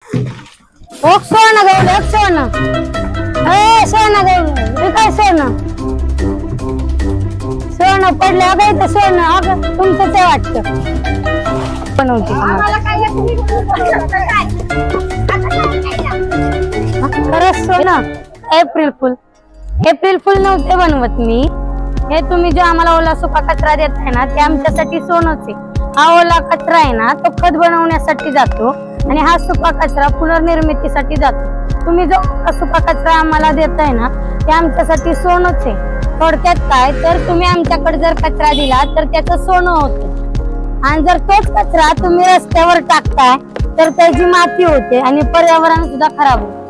ओ सोनं गवलं सोनं ए सोनं गवलं हे काय सोनं सोनं पडलं अगं इथं सोनं अगं तुमचंच आहे वाटतं बनवते खरंच सोनं एप्रिल फुल नव्हते बनवत मी हे तुम्ही जो आम्हाला ओला सुका कचरा देताय ना ते आमच्यासाठी सोनच आहे हा ओला कचरा आहे ना तो खत बनवण्यासाठी जातो आणि हा सुका कचरा पुनर्निर्मितीसाठी जातो तुम्ही जो सुका कचरा आम्हाला देताय ना ते आमच्यासाठी सोनच आहे थोडक्यात काय तर तुम्ही आमच्याकडे जर कचरा दिला तर त्याचं सोनं होतं आणि जर तोच कचरा तुम्ही रस्त्यावर टाकताय तर त्याची माती होते आणि पर्यावरण सुद्धा खराब होते